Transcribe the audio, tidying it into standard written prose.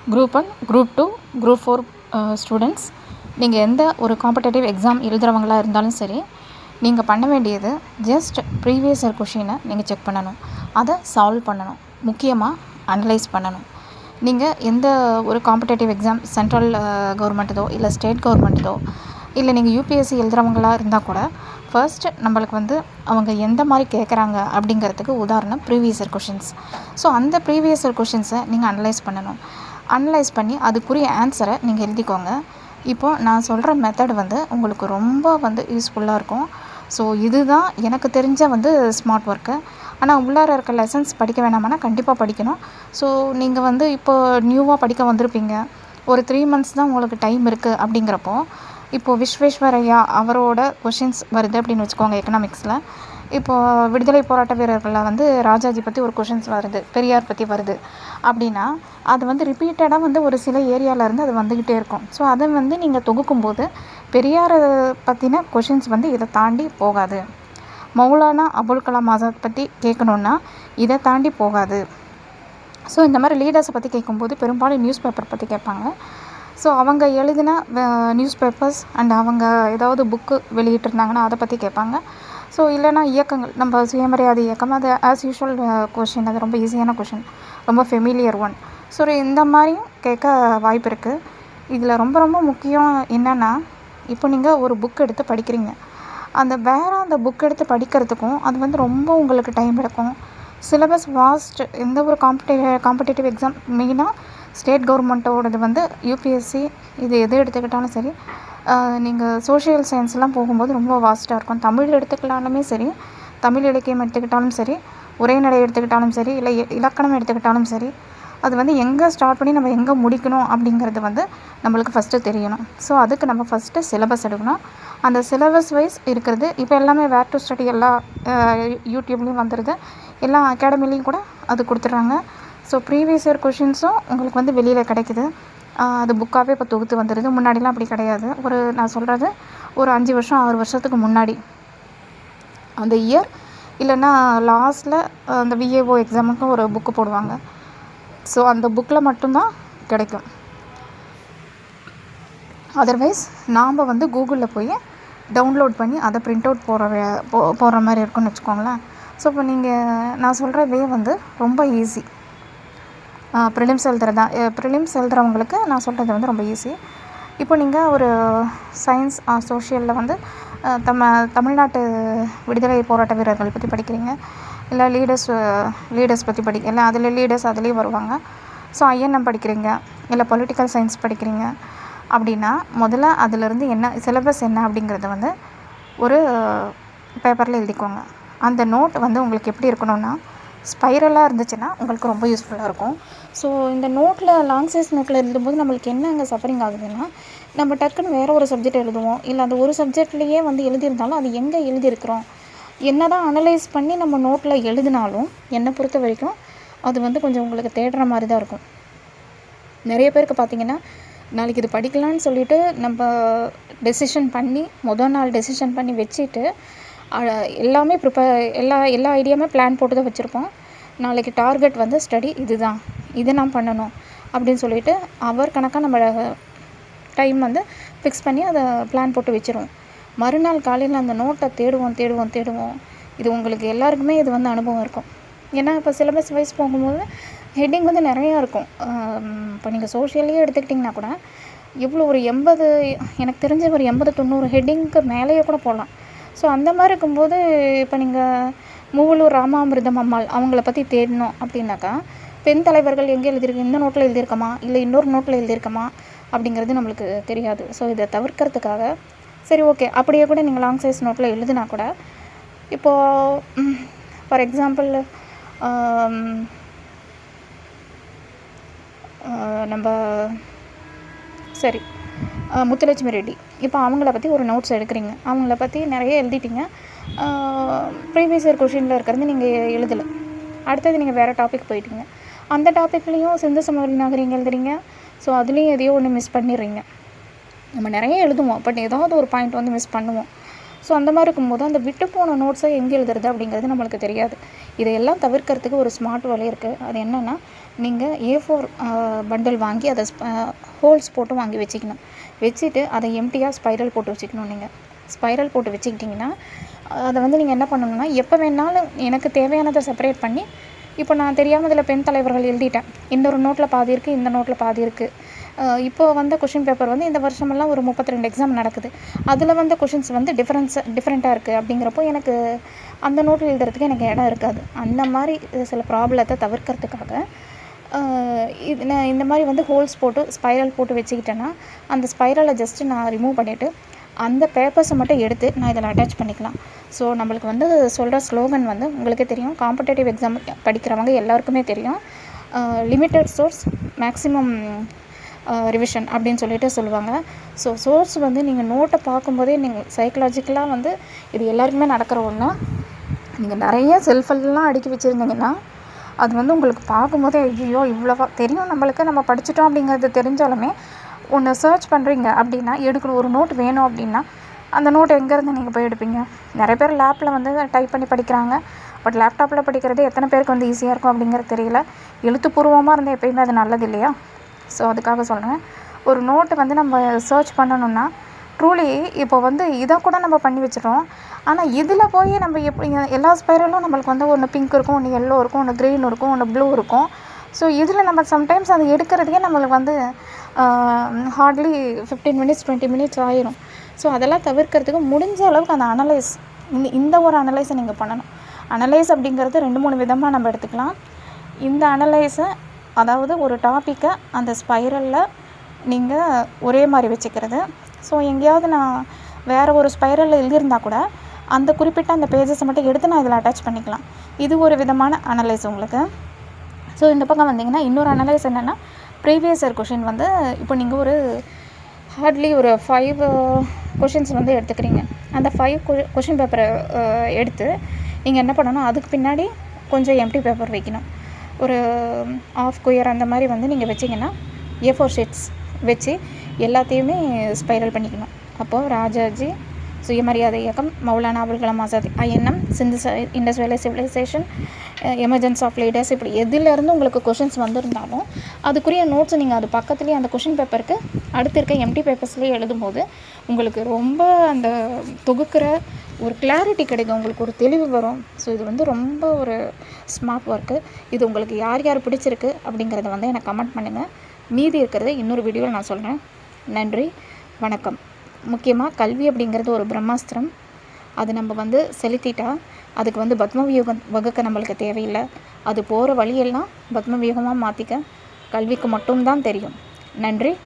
Group 1, group 2, group 4 students, நீங்கள் எந்த ஒரு காம்படேட்டிவ் எக்ஸாம் எழுதுகிறவங்களா இருந்தாலும் சரி, நீங்கள் பண்ண வேண்டியது ஜஸ்ட் ப்ரீவியஸ் இயர் கொஷினை நீங்கள் செக் பண்ணணும். அதை சால்வ் பண்ணணும். முக்கியமாக அனலைஸ் பண்ணணும். நீங்கள் எந்த ஒரு காம்படேட்டிவ் எக்ஸாம் சென்ட்ரல் கவர்மெண்ட்டுதோ இல்லை ஸ்டேட் கவர்மெண்ட்டுதோ இல்லை நீங்கள் யூபிஎஸ்சி எழுதுகிறவங்களா இருந்தால் கூட ஃபர்ஸ்ட் நம்மளுக்கு அவங்க எந்த மாதிரி கேட்குறாங்க அப்படிங்கிறதுக்கு உதாரணம் ப்ரீவியஸ் இயர் கொஷின்ஸ். ஸோ அந்த ப்ரீவியஸ் இயர் கொஷின்ஸை நீங்கள் அனலைஸ் பண்ணணும். அனலைஸ் பண்ணி அதுக்குரிய ஆன்சரை நீங்கள் எழுதிக்கோங்க. இப்போது நான் சொல்கிற மெத்தட் உங்களுக்கு ரொம்ப யூஸ்ஃபுல்லாக இருக்கும். ஸோ இதுதான் எனக்கு தெரிஞ்ச ஸ்மார்ட் ஒர்க்கு. ஆனால் உள்ளார இருக்க லெசன்ஸ் படிக்க வேணாமான்னா கண்டிப்பாக படிக்கணும். ஸோ நீங்கள் இப்போ நியூவாக படிக்க வந்திருப்பீங்க. ஒரு 3 months தான் உங்களுக்கு டைம் இருக்குது. அப்படிங்கிறப்போ இப்போது விஸ்வேஸ்வரையா அவரோட கொஷின்ஸ் வருது அப்படின்னு வச்சுக்கோங்க. எக்கனாமிக்ஸில் இப்போது விடுதலை போராட்ட வீரர்களில் ராஜாஜி பற்றி ஒரு கொஷின்ஸ் வருது, பெரியார் பற்றி வருது அப்படின்னா அது ரிப்பீட்டடாக ஒரு சில ஏரியாவிலேருந்து அது வந்துக்கிட்டே இருக்கும். ஸோ அதை நீங்கள் தொகுக்கும்போது பெரியாரை பற்றின கொஷின்ஸ் இதை தாண்டி போகாது. மௌலானா அபுல் கலாம் ஆசாத் பற்றி கேட்கணுன்னா இதை தாண்டி போகாது. ஸோ இந்த மாதிரி லீடர்ஸை பற்றி கேட்கும்போது பெரும்பாலும் நியூஸ் பேப்பர் பற்றி கேட்பாங்க. ஸோ அவங்க எழுதின நியூஸ் பேப்பர்ஸ் அண்ட் அவங்க ஏதாவது புக்கு வெளியிட்டிருந்தாங்கன்னா அதை பற்றி கேட்பாங்க. ஸோ இல்லைனா இயக்கங்கள், நம்ம சுயமரியாதை இயக்கம், அது ஆஸ் யூஷுவல் கொஷின், அது ரொம்ப ஈஸியான கொஷின், ரொம்ப ஃபெமிலியர் ஒன். ஸோ இந்த மாதிரியும் கேட்க வாய்ப்பு இருக்குது. இதில் ரொம்ப முக்கியம் என்னென்னா, இப்போ நீங்கள் ஒரு புக் எடுத்து படிக்கிறீங்க. அந்த புக் எடுத்து படிக்கிறதுக்கும் அது ரொம்ப உங்களுக்கு டைம் எடுக்கும். Syllabus vast. எந்த ஒரு காம்படேட்டிவ் எக்ஸாம் மெயினாக ஸ்டேட் கவர்மெண்ட்டோடது யூபிஎஸ்சி இது எது எடுத்துக்கிட்டாலும் சரி, நீங்கள் சோஷியல் சயின்ஸ்லாம் போகும்போது ரொம்ப வாஸ்ட்டாக இருக்கும். தமிழ் எடுத்துக்கிட்டாலுமே சரி, தமிழ் இலக்கியம் எடுத்துக்கிட்டாலும் சரி, உரைநடை எடுத்துக்கிட்டாலும் சரி, இல்லை இலக்கணம் எடுத்துக்கிட்டாலும் சரி, அது எங்கே ஸ்டார்ட் பண்ணி நம்ம எங்கே முடிக்கணும் அப்படிங்கிறது நம்மளுக்கு ஃபஸ்ட்டு தெரியணும். ஸோ அதுக்கு நம்ம ஃபஸ்ட்டு சிலபஸ் எடுக்கணும். அந்த சிலபஸ் வைஸ் இருக்கிறது இப்போ எல்லாமே வேர் டு ஸ்டடி எல்லா யூடியூப்லேயும் வந்துடுது. எல்லா அகாடமிலையும் கூட அது கொடுத்துட்றாங்க. ஸோ ப்ரீவியஸ் இயர் கொஷின்ஸும் உங்களுக்கு வெளியில் கிடைக்குது. அது புக்காகவே இப்போ தொகுத்து வந்துடுது. முன்னாடிலாம் அப்படி கிடையாது. நான் சொல்கிறது ஒரு 5 வருஷம் 6 வருஷத்துக்கு முன்னாடி அந்த இயர் இல்லைன்னா லாஸ்ட்டில் அந்த விஏஓ எக்ஸாமுக்கு ஒரு புக்கு போடுவாங்க. ஸோ அந்த புக்கில் மட்டும்தான் கிடைக்கும். அதர்வைஸ் நாம் கூகுளில் போய் டவுன்லோட் பண்ணி அதை ப்ரிண்ட் அவுட் போடுற மாதிரி இருக்குன்னு வச்சுக்கோங்களேன். ஸோ இப்போ நான் சொல்கிற வே ரொம்ப ஈஸி. ப்ரிலிம்ஸ் எழுதுறவங்களுக்கு நான் சொல்கிறது ரொம்ப ஈஸி. இப்போ நீங்கள் ஒரு சயின்ஸ் சோஷியலில் தமிழ்நாட்டு விடுதலை போராட்ட வீரர்கள் பற்றி படிக்கிறீங்க, இல்லை லீடர்ஸ் பற்றி இல்லை அதில் லீடர்ஸ் அதுலேயும் வருவாங்க. ஸோ ஐஎன்எம் படிக்கிறீங்க, இல்லை பொலிட்டிக்கல் சயின்ஸ் படிக்கிறீங்க அப்படின்னா முதல்ல அதிலேருந்து என்ன சிலபஸ் என்ன அப்படிங்கிறத ஒரு பேப்பரில் எழுதிக்கோங்க. அந்த நோட் உங்களுக்கு எப்படி இருக்கணும்னா ஸ்பைரலாக இருந்துச்சுன்னா உங்களுக்கு ரொம்ப யூஸ்ஃபுல்லாக இருக்கும். ஸோ இந்த நோட்டில் லாங் சைஸ் நோட்டில் எழுதும்போது நம்மளுக்கு என்ன அங்கே சஃபரிங் ஆகுதுன்னா, நம்ம டக்குன்னு வேறு ஒரு சப்ஜெக்ட் எழுதுவோம். இல்லை அந்த ஒரு சப்ஜெக்ட்லேயே எழுதியிருந்தாலும் அது எங்கே எழுதியிருக்கிறோம் என்ன தான் அனலைஸ் பண்ணி நம்ம நோட்டில் எழுதினாலும் என்னை பொறுத்த வரைக்கும் அது கொஞ்சம் உங்களுக்கு தேடுற மாதிரி தான் இருக்கும். நிறைய பேருக்கு பார்த்திங்கன்னா, நாளைக்கு இது படிக்கலான்னு சொல்லிவிட்டு நம்ம டெசிஷன் பண்ணி நாள் டெசிஷன் பண்ணி வச்சுட்டு எல்லாமே எல்லா ஐடியாவுமே பிளான் போட்டு தான் வச்சுருப்போம். நாளைக்கு டார்கெட் ஸ்டடி இதுதான், இது நான் பண்ணணும் அப்படின்னு சொல்லிட்டு அவர் கணக்காக நம்ம டைம் ஃபிக்ஸ் பண்ணி அதை பிளான் போட்டு வச்சுருவோம். மறுநாள் காலையில் அந்த நோட்டை தேடுவோம். இது உங்களுக்கு எல்லாருக்குமே இது அனுபவம் இருக்கும். ஏன்னா இப்போ சிலபஸ் வைஸ் போகும்போது ஹெட்டிங் நிறையா இருக்கும். இப்போ நீங்கள் சோஷியலையே எடுத்துக்கிட்டிங்கன்னா கூட எவ்வளோ ஒரு 80, எனக்கு தெரிஞ்ச ஒரு 80-90 ஹெட்டிங்க்கு மேலேயே கூட போகலாம். ஸோ அந்த மாதிரி இருக்கும்போது இப்போ நீங்கள் மூவலூர் ராமாமிர்தம் அம்மாள் அவங்கள பற்றி தேடணும் அப்படின்னாக்கா, பெண் தலைவர்கள் எங்கே எழுதியிருக்கு, இந்த நோட்டில் எழுதியிருக்கமா இல்லை இன்னொரு நோட்டில் எழுதியிருக்கமா அப்படிங்கிறது நம்மளுக்கு தெரியாது. ஸோ இதை தவிர்க்கிறதுக்காக சரி ஓகே அப்படியே கூட நீங்கள் லாங் சைஸ் நோட்டில் எழுதினா கூட, இப்போது ஃபார் எக்ஸாம்பிள் நம்ம சரி முத்துலட்சுமி ரெட்டி, இப்போ அவங்கள பற்றி ஒரு நோட்ஸ் எடுக்கிறீங்க. அவங்கள பற்றி நிறைய எழுதிட்டீங்க. ப்ரீவியஸ் இயர் கொஷினில் இருக்கிறது நீங்கள் எழுதலை. அடுத்தது நீங்கள் வேறு டாபிக் போயிட்டீங்க. அந்த டாப்பிக்லேயும் சிந்து சமவெளி நாகரிகம் எழுதுறீங்க. ஸோ அதுலேயும் எதையோ ஒன்று மிஸ் பண்ணிடுறீங்க. நம்ம நிறைய எழுதுவோம், பட் ஏதாவது ஒரு பாயிண்ட் மிஸ் பண்ணுவோம். ஸோ அந்த மாதிரி இருக்கும்போது அந்த விட்டு போன நோட்ஸை எங்கே எழுதுறது அப்படிங்கிறது நம்மளுக்கு தெரியாது. இதையெல்லாம் தவிர்க்கிறதுக்கு ஒரு ஸ்மார்ட் வழி இருக்குது. அது என்னென்னா, நீங்கள் A4 பண்டில் வாங்கி அதை ஹோல்ஸ் போட்டு வாங்கி வச்சுக்கணும். வச்சுட்டு அதை எம்டியாக ஸ்பைரல் போட்டு வச்சுக்கணும். நீங்கள் ஸ்பைரல் போட்டு வச்சுக்கிட்டிங்கன்னா அதை வந்து நீங்கள் என்ன பண்ணணுன்னா, எப்போ வேணாலும் எனக்கு தேவையானதை செப்பரேட் பண்ணி, இப்போ நான் தெரியாமல் இதில் பெண் தலைவர்கள் எழுதிட்டேன், இன்னொரு நோட்டில் பாதி இருக்குது, இந்த நோட்டில் பாதி இருக்குது. இப்போது வந்த கொஷின் பேப்பர் வந்து இந்த வருஷமெல்லாம் ஒரு 32 எக்ஸாம் நடக்குது. அதில் வந்த கொஷின்ஸ் வந்து டிஃப்ரெண்ட்டாக இருக்குது. அப்படிங்கிறப்போ எனக்கு அந்த நோட்டில் எழுதுறதுக்கு எனக்கு இடம் இருக்காது. அந்த மாதிரி சில ப்ராப்ளத்தை தவிர்க்கிறதுக்காக நான் இந்த மாதிரி வந்து ஹோல்ஸ் போட்டு ஸ்பைரல் போட்டு வச்சுக்கிட்டேன்னா, அந்த ஸ்பைரலை ஜஸ்ட்டு நான் ரிமூவ் பண்ணிவிட்டு அந்த பேப்பர்ஸை மட்டும் எடுத்து நான் இதில் அட்டாச் பண்ணிக்கலாம். ஸோ நம்மளுக்கு வந்து சொல்கிற ஸ்லோகன் வந்து உங்களுக்கே தெரியும், காம்படேட்டிவ் எக்ஸாம் படிக்கிறவங்க எல்லாருக்குமே தெரியும். லிமிட்டட் சோர்ஸ் மேக்ஸிமம் ரிவிஷன் அப்படின்னு சொல்லுவாங்க. ஸோ சோர்ஸ் வந்து நீங்கள் நோட்டை பார்க்கும்போதே நீங்கள் சைக்கலாஜிக்கலாக வந்து இது எல்லாருக்குமே நடக்கிற ஒன்று. நீங்கள் நிறைய செல்ஃபெல்லாம் அடுக்கி வச்சுருந்தீங்கன்னா அது வந்து உங்களுக்கு பார்க்கும்போதே ஐயோ இவ்வளோவா தெரியும், நம்மளுக்கு நம்ம படிச்சிட்டோம் அப்படிங்கிறது தெரிஞ்சாலுமே ஒன்று சர்ச் பண்ணுறீங்க அப்படின்னா, எடுக்கணும் ஒரு நோட் வேணும் அப்படின்னா அந்த நோட் எங்கேருந்து நீங்கள் போய் எடுப்பீங்க? நிறைய பேர் லேப்பில் வந்து டைப் பண்ணி படிக்கிறாங்க. பட் லேப்டாப்பில் படிக்கிறது எத்தனை பேருக்கு வந்து ஈஸியாக இருக்கும் அப்படிங்கிறது தெரியல. எழுத்துப்பூர்வமாக இருந்தால் எப்பயுமே அது நல்லது இல்லையா? ஸோ அதுக்காக சொல்கிறேன், ஒரு நோட்டு வந்து நம்ம சர்ச் பண்ணணுன்னா ட்ரூலி இப்போ வந்து இதை கூட நம்ம பண்ணி வச்சிடறோம். ஆனால் இதில் போய் நம்ம எப்படி எல்லா ஸ்பைரலும் நம்மளுக்கு வந்து ஒன்று பிங்க் இருக்கும், ஒன்று எல்லோ இருக்கும், ஒன்று க்ரீன் இருக்கும், ஒன்று ப்ளூ இருக்கும். ஸோ இதில் நம்ம சம்டைம்ஸ் அதை எடுக்கிறதுக்கே நம்மளுக்கு வந்து ஹார்ட்லி 15 மினிட்ஸ் 20 மினிட்ஸ் ஆயிரும். ஸோ அதெல்லாம் தவிர்க்கிறதுக்கு முடிஞ்ச அளவுக்கு அந்த இந்த ஒரு அனலைஸை நீங்கள் பண்ணணும். அனலைஸ் அப்படிங்கிறது 2-3 விதமாக நம்ம எடுத்துக்கலாம். இந்த அனலைஸை அதாவது ஒரு டாப்பிக்கை அந்த ஸ்பைரலில் நீங்கள் ஒரே மாதிரி வச்சுக்கிறது. ஸோ எங்கேயாவது நான் வேறு ஒரு ஸ்பைரலில் எழுதியிருந்தால் கூட அந்த குறிப்பிட்ட அந்த பேஜஸை மட்டும் எடுத்து நான் இதில் அட்டாச் பண்ணிக்கலாம். இது ஒரு விதமான அனலைஸ் உங்களுக்கு. ஸோ இந்த பக்கம் வந்தீங்கன்னா இன்னொரு அனலைஸ் என்னென்னா, ப்ரீவியஸ் இயர் கொஷின் வந்து இப்போ நீங்கள் ஒரு ஹார்ட்லி ஒரு 5 கொஷின்ஸ் வந்து எடுத்துக்கிறீங்க. அந்த 5 கொஷின் பேப்பரை எடுத்து நீங்கள் என்ன பண்ணணும், அதுக்கு பின்னாடி கொஞ்சம் எம்டி பேப்பர் வைக்கணும். ஒரு ஆஃப் குயர் அந்த மாதிரி வந்து நீங்கள் வச்சிங்கன்னா A4 ஷீட்ஸ் வச்சு எல்லாத்தையுமே ஸ்பைரல் பண்ணிக்கணும். அப்போது ராஜாஜி, சுயமரியாதை இயக்கம், மௌலானா அபுல் கலாம் ஆசாத், INM, சிந்து இண்டஸ் வேலி சிவிலைசேஷன், எமர்ஜென்ஸ் ஆஃப் லீடர்ஸ், இப்படி எதுலேருந்து உங்களுக்கு கொஷின்ஸ் வந்திருந்தாலும் அதுக்குரிய நோட்ஸ் நீங்கள் அது பக்கத்துலேயே அந்த கொஷின் பேப்பருக்கு அடுத்து இருக்க எம்டி பேப்பர்ஸ்லேயே எழுதும்போது உங்களுக்கு ரொம்ப அந்த தொகுக்கிற ஒரு கிளாரிட்டி கிடைக்கும், உங்களுக்கு ஒரு தெளிவு வரும். ஸோ இது வந்து ரொம்ப ஒரு ஸ்மார்ட் ஒர்க்கு. இது உங்களுக்கு யார் யார் பிடிச்சிருக்கு அப்படிங்கிறத வந்து எனக்கு கமெண்ட் பண்ணுங்கள். மீதி இருக்கிறத இன்னொரு வீடியோவில் நான் சொல்கிறேன். நன்றி, வணக்கம். முக்கியமாக கல்வி அப்படிங்கிறது ஒரு பிரம்மாஸ்திரம். அது நம்ம வந்து செலுத்திட்டா அதுக்கு வந்து பத்ம வியூகம் வகுக்க நம்மளுக்கு தேவையில்லை. அது போகிற வழியெல்லாம் பத்ம வியூகமாக மாற்றிக்க கல்விக்கு மட்டும்தான் தெரியும். நன்றி.